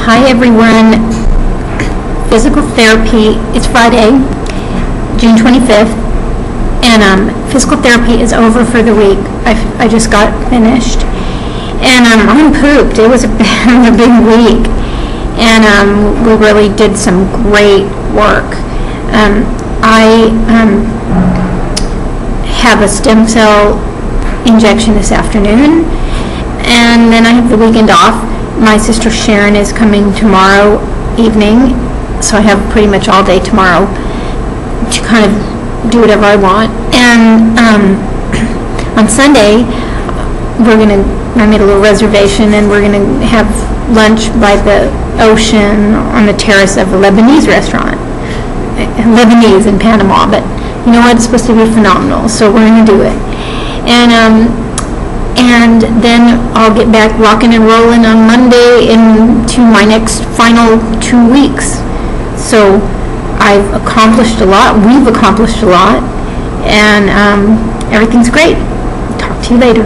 Hi everyone. Physical therapy, it's Friday, June 25th, and physical therapy is over for the week. I just got finished, and I'm pooped. It was a big week, and we really did some great work. I have a stem cell injection this afternoon, and then I have the weekend off. My sister Sharon is coming tomorrow evening, so I have pretty much all day tomorrow to kind of do whatever I want. And on Sunday, I made a little reservation, and we're gonna have lunch by the ocean on the terrace of a Lebanese restaurant. Lebanese in Panama, but you know what? It's supposed to be phenomenal, so we're gonna do it. And then I'll get back rocking and rolling on Monday into my next final 2 weeks. So I've accomplished a lot. We've accomplished a lot, and everything's great. Talk to you later.